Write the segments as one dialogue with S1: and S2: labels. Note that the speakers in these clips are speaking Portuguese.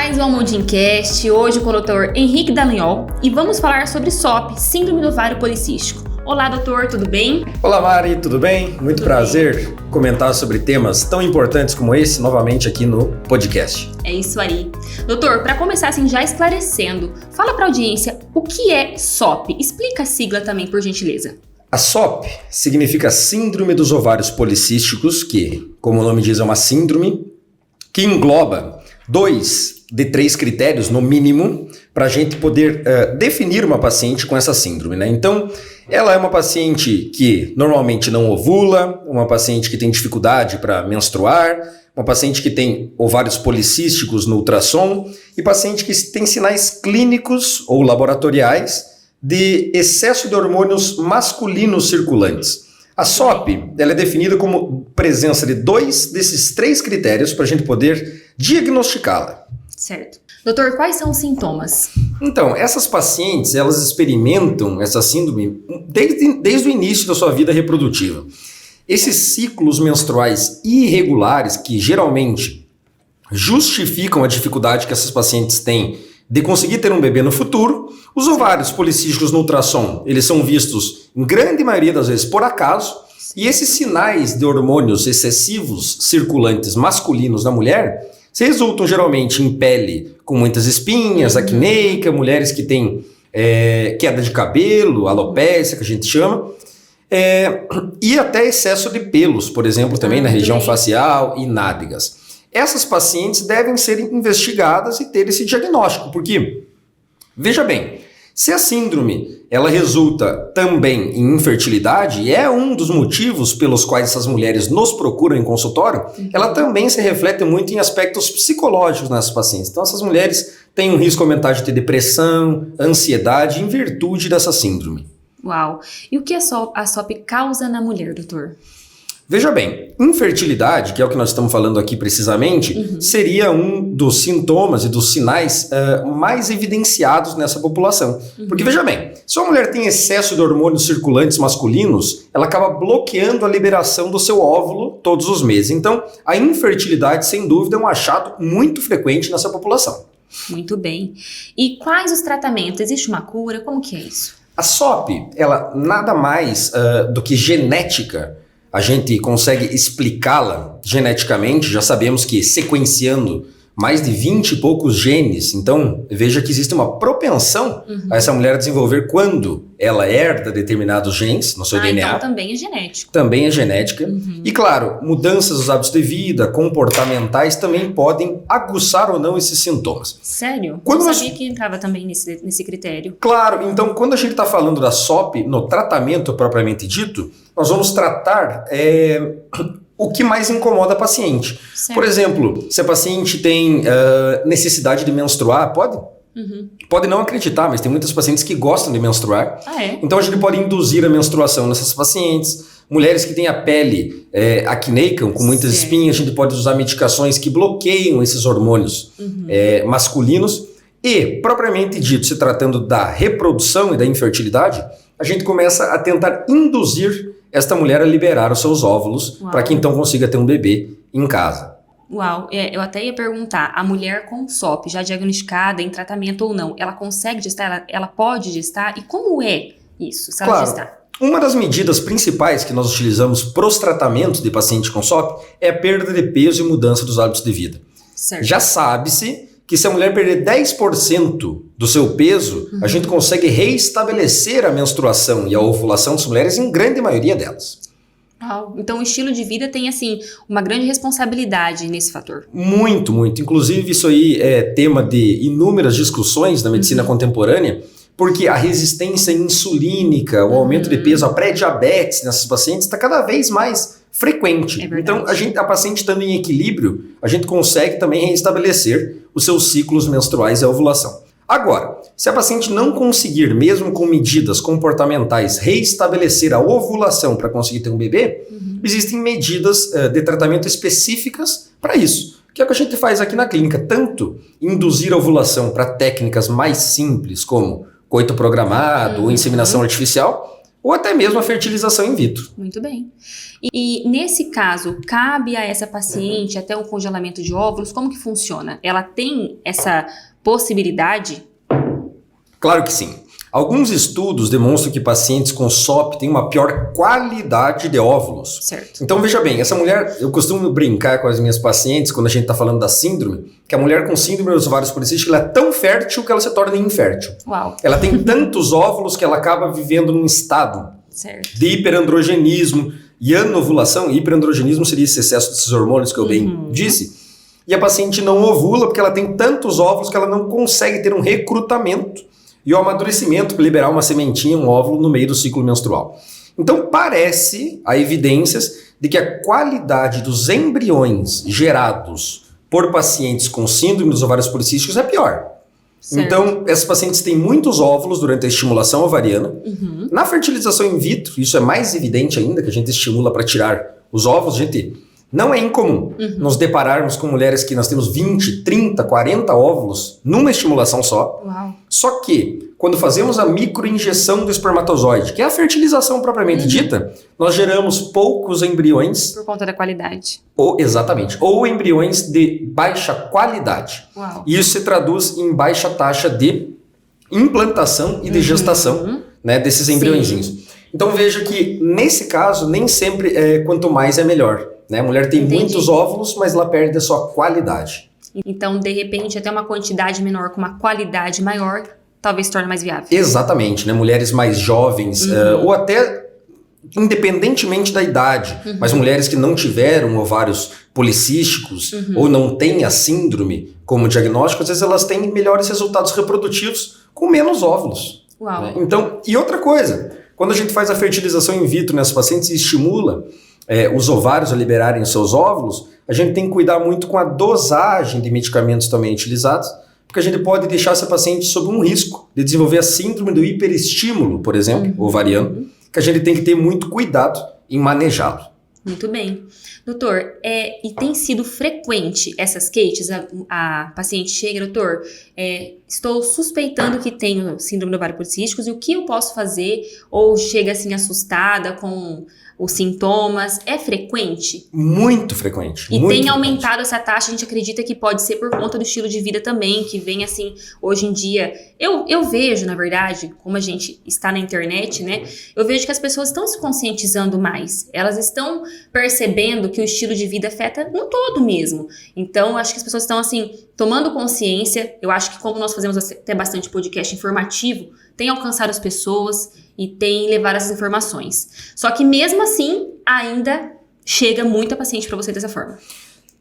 S1: mais um Almodincast, hoje com o Dr. Henrique Dallagnol, e vamos falar sobre SOP, Síndrome do Ovário Policístico. Olá, doutor, tudo bem?
S2: Olá, Mari, tudo bem? Muito prazer comentar sobre temas tão importantes como esse novamente aqui no podcast.
S1: É isso aí. Doutor, para começar assim, já esclarecendo, fala para a audiência o que é SOP. Explica a sigla também, por gentileza.
S2: A SOP significa Síndrome dos Ovários Policísticos, que, como o nome diz, é uma síndrome que engloba 2 de 3 critérios, no mínimo, para a gente poder definir uma paciente com essa síndrome, né? Então, ela é uma paciente que normalmente não ovula, uma paciente que tem dificuldade para menstruar, uma paciente que tem ovários policísticos no ultrassom e paciente que tem sinais clínicos ou laboratoriais de excesso de hormônios masculinos circulantes. A SOP ela é definida como presença de 2 desses 3 critérios para a gente poder diagnosticá-la.
S1: Certo. Doutor, quais são os sintomas?
S2: Então, essas pacientes, elas experimentam essa síndrome desde o início da sua vida reprodutiva. Esses ciclos menstruais irregulares, que geralmente justificam a dificuldade que essas pacientes têm de conseguir ter um bebê no futuro, os ovários policísticos no ultrassom, eles são vistos, em grande maioria das vezes, por acaso, e esses sinais de hormônios excessivos circulantes masculinos na mulher se resultam geralmente em pele com muitas espinhas, acneica, mulheres que têm queda de cabelo, alopécia, que a gente chama, e até excesso de pelos, por exemplo, também na região facial e nádegas. Essas pacientes devem ser investigadas e ter esse diagnóstico, porque, veja bem, se a síndrome ela resulta também em infertilidade, e é um dos motivos pelos quais essas mulheres nos procuram em consultório, ela também se reflete muito em aspectos psicológicos nessas pacientes. Então essas mulheres têm um risco aumentado de ter depressão, ansiedade em virtude dessa síndrome.
S1: Uau! E o que a SOP causa na mulher, doutor?
S2: Veja bem, infertilidade, que é o que nós estamos falando aqui precisamente, seria um dos sintomas e dos sinais mais evidenciados nessa população. Porque veja bem, se uma mulher tem excesso de hormônios circulantes masculinos, ela acaba bloqueando a liberação do seu óvulo todos os meses. Então, a infertilidade, sem dúvida, é um achado muito frequente nessa população.
S1: Muito bem. E quais os tratamentos? Existe uma cura? Como que é isso?
S2: A SOP, ela nada mais do que genética. A gente consegue explicá-la geneticamente, já sabemos que sequenciando mais de 20 e poucos genes, então veja que existe uma propensão a essa mulher desenvolver quando ela herda determinados genes no seu DNA.
S1: Então também é genético.
S2: Também é genética. E claro, mudanças dos hábitos de vida, comportamentais também podem aguçar ou não esses sintomas.
S1: Sério?
S2: Quando
S1: Eu sabia que entrava também nesse critério.
S2: Claro, então quando a gente está falando da SOP no tratamento propriamente dito, nós vamos tratar o que mais incomoda a paciente.
S1: Certo.
S2: Por exemplo, se a paciente tem necessidade de menstruar, pode não acreditar, mas tem muitas pacientes que gostam de menstruar. Então a gente pode induzir a menstruação nessas pacientes. Mulheres que têm a pele acneica, com muitas espinhas, a gente pode usar medicações que bloqueiam esses hormônios masculinos. E, propriamente dito, se tratando da reprodução e da infertilidade, a gente começa a tentar induzir esta mulher a liberar os seus óvulos para que então consiga ter um bebê em casa.
S1: Uau, eu até ia perguntar, a mulher com SOP, já diagnosticada, em tratamento ou não, ela consegue gestar? Ela pode gestar? E como é isso, se ela gestar?
S2: Uma das medidas principais que nós utilizamos para os tratamentos de pacientes com SOP é a perda de peso e mudança dos hábitos de vida.
S1: Certo.
S2: Já sabe-se que se a mulher perder 10% do seu peso, a gente consegue reestabelecer a menstruação e a ovulação das mulheres em grande maioria delas.
S1: Então o estilo de vida tem, assim, uma grande responsabilidade nesse fator.
S2: Muito, muito. Inclusive isso aí é tema de inúmeras discussões na medicina contemporânea, porque a resistência insulínica, o aumento de peso, a pré-diabetes nessas pacientes está cada vez mais frequente. Então a paciente estando em equilíbrio, a gente consegue também reestabelecer os seus ciclos menstruais e a ovulação. Agora, se a paciente não conseguir, mesmo com medidas comportamentais, reestabelecer a ovulação para conseguir ter um bebê, existem medidas de tratamento específicas para isso. Que é o que a gente faz aqui na clínica, tanto induzir a ovulação para técnicas mais simples, como coito programado ou inseminação artificial, ou até mesmo a fertilização in vitro.
S1: Muito bem. E nesse caso, cabe a essa paciente até o congelamento de óvulos? Como que funciona? Ela tem essa possibilidade?
S2: Claro que sim. Alguns estudos demonstram que pacientes com SOP têm uma pior qualidade de óvulos.
S1: Certo.
S2: Então, veja bem, essa mulher, eu costumo brincar com as minhas pacientes, quando a gente está falando da síndrome, que a mulher com síndrome dos ovários policísticos, ela é tão fértil que ela se torna infértil.
S1: Uau.
S2: Ela tem tantos óvulos que ela acaba vivendo num estado de hiperandrogenismo e anovulação. Hiperandrogenismo seria esse excesso desses hormônios que eu bem disse. E a paciente não ovula porque ela tem tantos óvulos que ela não consegue ter um recrutamento e o amadurecimento para liberar uma sementinha, um óvulo no meio do ciclo menstrual. Então parece, há evidências de que a qualidade dos embriões gerados por pacientes com síndrome dos ovários policísticos é pior. Certo. Então, essas pacientes têm muitos óvulos durante a estimulação ovariana. Na fertilização in vitro, isso é mais evidente ainda, que a gente estimula para tirar os óvulos. Gente, não é incomum nos depararmos com mulheres que nós temos 20, 30, 40 óvulos numa estimulação só.
S1: Uau.
S2: Só que, quando fazemos a microinjeção do espermatozoide, que é a fertilização propriamente dita, nós geramos poucos embriões.
S1: Por conta da qualidade.
S2: Exatamente. Ou embriões de baixa qualidade.
S1: Uau.
S2: E isso se traduz em baixa taxa de implantação e de gestação, né, desses embriõezinhos. Então veja que, nesse caso, nem sempre quanto mais é melhor. Né? A mulher tem muitos óvulos, mas ela perde a sua qualidade.
S1: Então, de repente, até uma quantidade menor com uma qualidade maior, talvez torne mais viável.
S2: Exatamente, né? Mulheres mais jovens, ou até independentemente da idade, mas mulheres que não tiveram ovários policísticos ou não têm a síndrome como diagnóstico, às vezes elas têm melhores resultados reprodutivos com menos óvulos.
S1: Uau.
S2: Né? Então, e outra coisa, quando a gente faz a fertilização in vitro nessas pacientes e estimula os ovários a liberarem os seus óvulos, a gente tem que cuidar muito com a dosagem de medicamentos também utilizados, porque a gente pode deixar essa paciente sob um risco de desenvolver a síndrome do hiperestímulo, por exemplo, ovariano, que a gente tem que ter muito cuidado em manejá-lo.
S1: Muito bem. Doutor, e tem sido frequente essas queixas? A paciente chega, doutor, estou suspeitando que tenho síndrome do ovário policísticos, e o que eu posso fazer? Ou chega assim assustada com os sintomas? É frequente?
S2: Muito frequente.
S1: E
S2: muito
S1: tem
S2: frequente.
S1: aumentado essa taxa, a gente acredita que pode ser por conta do estilo de vida também, que vem assim, hoje em dia. Eu vejo, na verdade, como a gente está na internet, né? Eu vejo que as pessoas estão se conscientizando mais. Elas estão percebendo que o estilo de vida afeta no todo mesmo. Então, acho que as pessoas estão assim, tomando consciência. Eu acho que como nós fazemos até bastante podcast informativo, tem alcançado as pessoas e tem levado essas informações. Só que mesmo assim, ainda chega muita paciente para você dessa forma.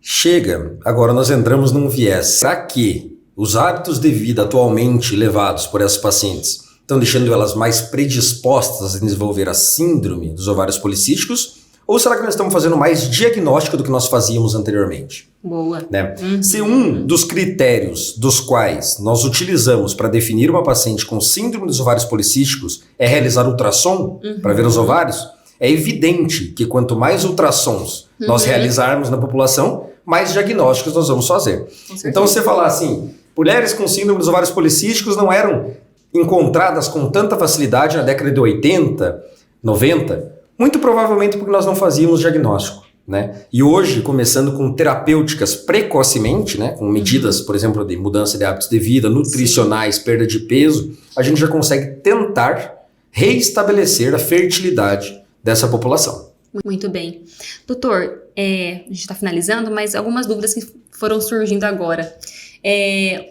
S2: Chega. Agora nós entramos num viés. Será que os hábitos de vida atualmente levados por essas pacientes estão deixando elas mais predispostas a desenvolver a síndrome dos ovários policísticos? Ou será que nós estamos fazendo mais diagnóstico do que nós fazíamos anteriormente?
S1: Boa.
S2: Né? Se um dos critérios dos quais nós utilizamos para definir uma paciente com síndrome dos ovários policísticos é realizar ultrassom para ver os ovários, é evidente que quanto mais ultrassons nós realizarmos na população, mais diagnósticos nós vamos fazer. Então, você falar assim, mulheres com síndrome dos ovários policísticos não eram encontradas com tanta facilidade na década de 80, 90, muito provavelmente porque nós não fazíamos diagnóstico, né? E hoje, começando com terapêuticas precocemente, né? Com medidas, por exemplo, de mudança de hábitos de vida, nutricionais, perda de peso, a gente já consegue tentar reestabelecer a fertilidade dessa população.
S1: Muito bem. Doutor, a gente está finalizando, mas algumas dúvidas que foram surgindo agora.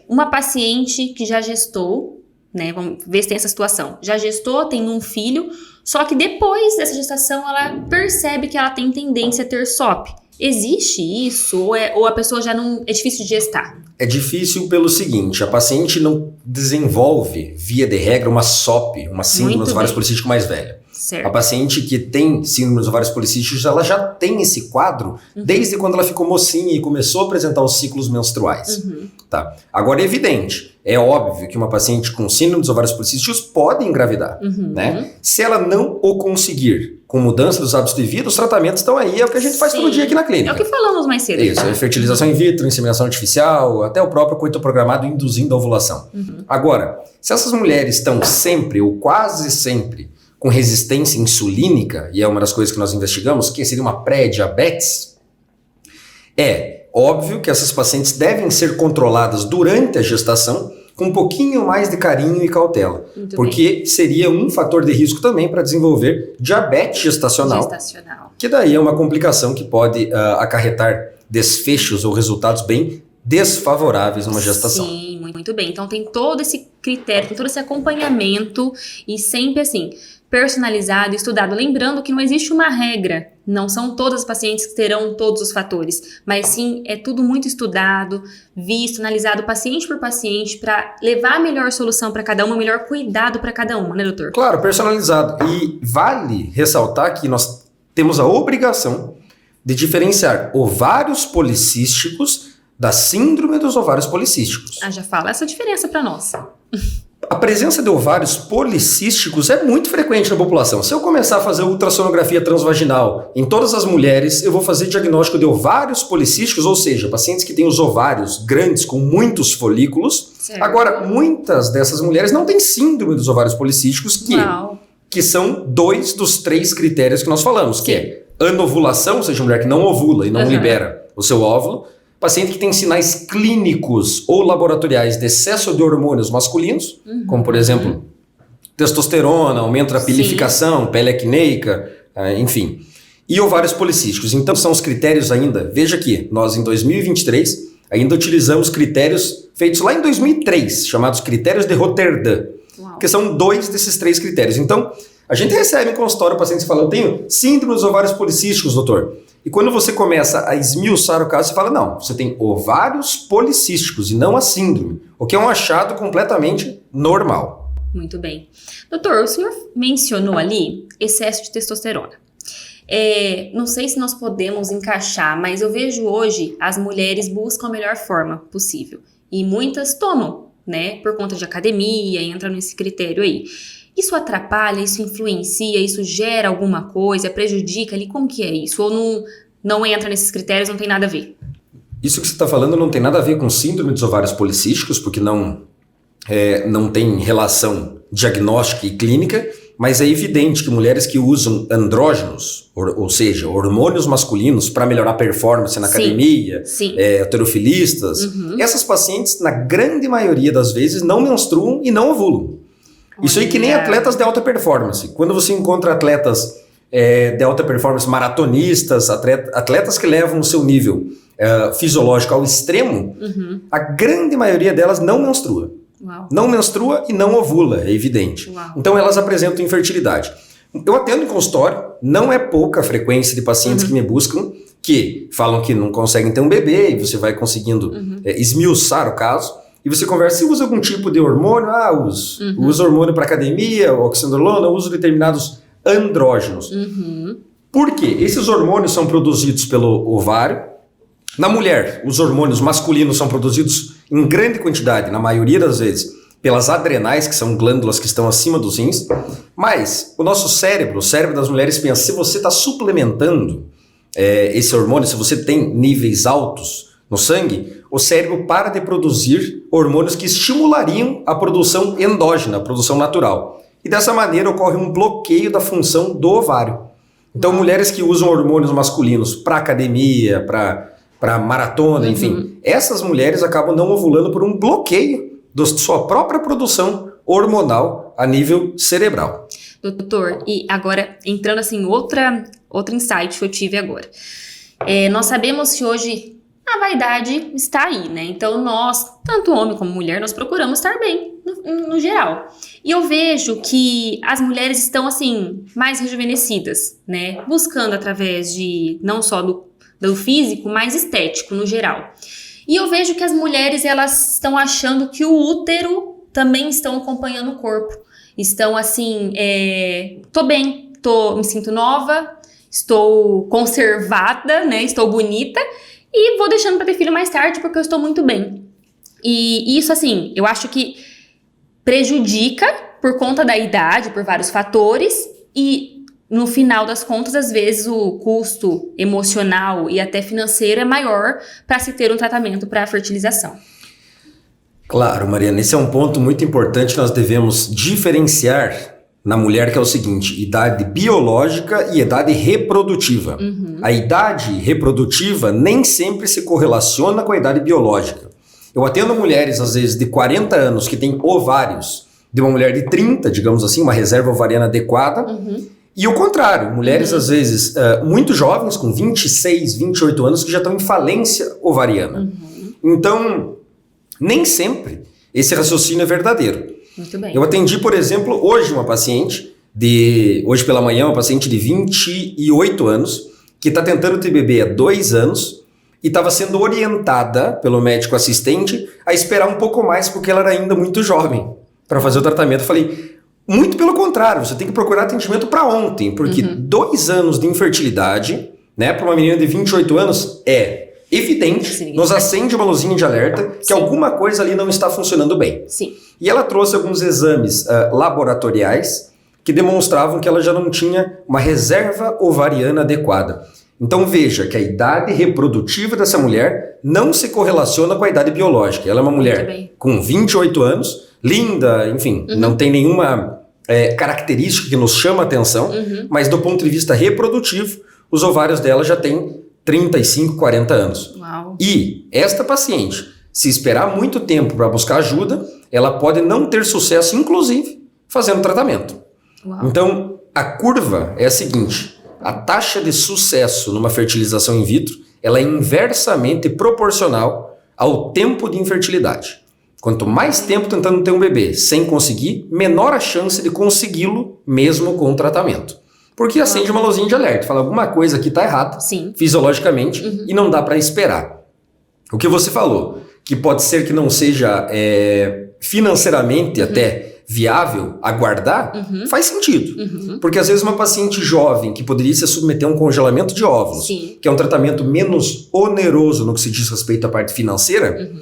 S1: Uma paciente que já gestou, né? Vamos ver se tem essa situação. Já gestou, tem um filho, só que depois dessa gestação ela percebe que ela tem tendência a ter SOP. Existe isso? Ou a pessoa já não... É difícil de gestar?
S2: É difícil pelo seguinte, a paciente não desenvolve, via de regra, uma SOP, uma síndrome dos ovários policísticos mais velha.
S1: Certo.
S2: A paciente que tem síndrome dos ovários policísticos, ela já tem esse quadro desde quando ela ficou mocinha e começou a apresentar os ciclos menstruais. Tá? Agora é evidente, é óbvio que uma paciente com síndrome dos ovários policísticos pode engravidar. Né? Se ela não o conseguir com mudança dos hábitos de vida, os tratamentos estão aí, é o que a gente faz todo dia aqui na clínica.
S1: É o que falamos mais cedo.
S2: Isso, é fertilização in vitro, inseminação artificial, até o próprio coito programado induzindo a ovulação. Agora, se essas mulheres estão sempre ou quase sempre com resistência insulínica, e é uma das coisas que nós investigamos, que seria uma pré-diabetes, é óbvio que essas pacientes devem ser controladas durante a gestação com um pouquinho mais de carinho e cautela, porque seria um fator de risco também para desenvolver diabetes gestacional, que daí é uma complicação que pode acarretar desfechos ou resultados bem desfavoráveis numa gestação.
S1: Sim, muito bem. Então tem todo esse critério, tem todo esse acompanhamento e sempre assim, personalizado, estudado. Lembrando que não existe uma regra, não são todas as pacientes que terão todos os fatores, mas sim, é tudo muito estudado, visto, analisado paciente por paciente para levar a melhor solução para cada uma, o melhor cuidado para cada uma, né, doutor?
S2: Claro, personalizado. E vale ressaltar que nós temos a obrigação de diferenciar ovários policísticos da síndrome dos ovários policísticos.
S1: Já fala essa diferença para nós.
S2: A presença de ovários policísticos é muito frequente na população. Se eu começar a fazer ultrassonografia transvaginal em todas as mulheres, eu vou fazer diagnóstico de ovários policísticos, ou seja, pacientes que têm os ovários grandes com muitos folículos. Certo. Agora, muitas dessas mulheres não têm síndrome dos ovários policísticos, que são 2 dos 3 critérios que nós falamos, que é anovulação, ou seja, mulher que não ovula e não libera o seu óvulo, paciente que tem sinais clínicos ou laboratoriais de excesso de hormônios masculinos, como por exemplo, testosterona, aumento da pilificação, pele acneica, enfim, e ovários policísticos. Então são os critérios ainda, veja aqui, nós em 2023 ainda utilizamos critérios feitos lá em 2003, chamados critérios de Roterdã, que são 2 desses 3 critérios. Então, a gente recebe em consultório pacientes que falam, eu tenho síndrome dos ovários policísticos, doutor. E quando você começa a esmiuçar o caso, você fala, não, você tem ovários policísticos e não a síndrome, o que é um achado completamente normal.
S1: Muito bem. Doutor, o senhor mencionou ali excesso de testosterona. Não sei se nós podemos encaixar, mas eu vejo hoje as mulheres buscam a melhor forma possível. E muitas tomam, né, por conta de academia, entra nesse critério aí. Isso atrapalha, isso influencia, isso gera alguma coisa, prejudica ali? Como que é isso? Ou não entra nesses critérios, não tem nada a ver?
S2: Isso que você está falando não tem nada a ver com síndrome dos ovários policísticos, porque não tem relação diagnóstica e clínica, mas é evidente que mulheres que usam andrógenos, ou seja, hormônios masculinos para melhorar a performance na academia, halterofilistas, essas pacientes, na grande maioria das vezes, não menstruam e não ovulam. Isso aí que nem atletas de alta performance. Quando você encontra atletas de alta performance, maratonistas, atletas que levam o seu nível fisiológico ao extremo, a grande maioria delas não menstrua.
S1: Uau.
S2: Não menstrua e não ovula, é evidente.
S1: Uau.
S2: Então elas apresentam infertilidade. Eu atendo em consultório, não é pouca a frequência de pacientes que me buscam, que falam que não conseguem ter um bebê, e você vai conseguindo esmiuçar o caso. E você conversa, se usa algum tipo de hormônio? Uso hormônio para academia, oxandrolona, uso determinados andrógenos. Por quê? Esses hormônios são produzidos pelo ovário. Na mulher, os hormônios masculinos são produzidos em grande quantidade, na maioria das vezes, pelas adrenais, que são glândulas que estão acima dos rins. Mas o nosso cérebro, o cérebro das mulheres pensa, se você está suplementando esse hormônio, se você tem níveis altos no sangue, o cérebro para de produzir hormônios que estimulariam a produção endógena, a produção natural. E dessa maneira ocorre um bloqueio da função do ovário. Então, mulheres que usam hormônios masculinos para academia, para maratona, enfim, essas mulheres acabam não ovulando por um bloqueio da sua própria produção hormonal a nível cerebral.
S1: Doutor, e agora entrando assim, outro insight que eu tive agora. Nós sabemos que hoje a vaidade está aí, né? Então nós, tanto homem como mulher, nós procuramos estar bem, no geral. E eu vejo que as mulheres estão, assim, mais rejuvenescidas, né? Buscando através de, não só do físico, mas estético, no geral. E eu vejo que as mulheres, elas estão achando que o útero também estão acompanhando o corpo. Estão assim, tô bem, me sinto nova, estou conservada, né? Estou bonita. E vou deixando para ter filho mais tarde porque eu estou muito bem. E isso, assim, eu acho que prejudica por conta da idade, por vários fatores. E no final das contas, às vezes, o custo emocional e até financeiro é maior para se ter um tratamento para a fertilização.
S2: Claro, Mariana, esse é um ponto muito importante. Nós devemos diferenciar na mulher, que é o seguinte: idade biológica e idade reprodutiva. A idade reprodutiva nem sempre se correlaciona com a idade biológica. Eu atendo mulheres, às vezes, de 40 anos que têm ovários, de uma mulher de 30, digamos assim, uma reserva ovariana adequada, e o contrário, mulheres, às vezes, muito jovens, com 26, 28 anos, que já estão em falência ovariana. Então, nem sempre esse raciocínio é verdadeiro.
S1: Muito bem.
S2: Eu atendi, por exemplo, hoje uma paciente, hoje pela manhã, uma paciente de 28 anos, que está tentando ter bebê há 2 anos e estava sendo orientada pelo médico assistente a esperar um pouco mais porque ela era ainda muito jovem para fazer o tratamento. Eu falei, muito pelo contrário, você tem que procurar atendimento para ontem, porque 2 anos de infertilidade, né, para uma menina de 28 anos é evidente, nos acende uma luzinha de alerta que alguma coisa ali não está funcionando bem.
S1: Sim.
S2: E ela trouxe alguns exames laboratoriais que demonstravam que ela já não tinha uma reserva ovariana adequada. Então veja que a idade reprodutiva dessa mulher não se correlaciona com a idade biológica. Ela é uma mulher com 28 anos, linda, enfim, não tem nenhuma característica que nos chama a atenção, mas do ponto de vista reprodutivo, os ovários dela já têm 35, 40 anos.
S1: Uau.
S2: E esta paciente, se esperar muito tempo para buscar ajuda, ela pode não ter sucesso, inclusive, fazendo tratamento.
S1: Uau.
S2: Então, a curva é a seguinte: a taxa de sucesso numa fertilização in vitro, ela é inversamente proporcional ao tempo de infertilidade. Quanto mais tempo tentando ter um bebê sem conseguir, menor a chance de consegui-lo mesmo com o tratamento. Porque acende uma luzinha de alerta, fala alguma coisa aqui está errada, fisiologicamente, e não dá para esperar. O que você falou, que pode ser que não seja financeiramente até viável aguardar, faz sentido. Porque às vezes uma paciente jovem que poderia se submeter a um congelamento de óvulos, que é um tratamento menos oneroso no que se diz respeito à parte financeira,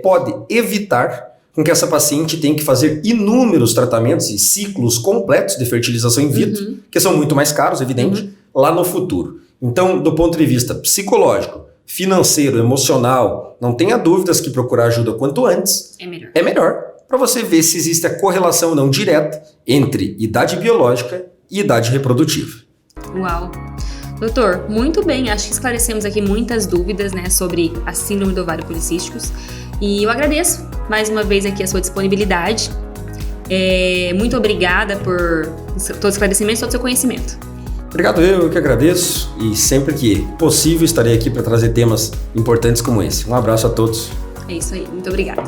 S2: pode evitar com que essa paciente tenha que fazer inúmeros tratamentos e ciclos completos de fertilização in vitro, que são muito mais caros, evidente, lá no futuro. Então, do ponto de vista psicológico, financeiro, emocional, não tenha dúvidas que procurar ajuda quanto antes é melhor para você ver se existe a correlação não direta entre idade biológica e idade reprodutiva.
S1: Uau! Doutor, muito bem, acho que esclarecemos aqui muitas dúvidas, né, sobre a síndrome do ovário policísticos. E eu agradeço mais uma vez aqui a sua disponibilidade. Muito obrigada por todo o esclarecimento e todo o seu conhecimento.
S2: Obrigado, eu que agradeço. E sempre que possível estarei aqui para trazer temas importantes como esse. Um abraço a todos.
S1: É isso aí, muito obrigada.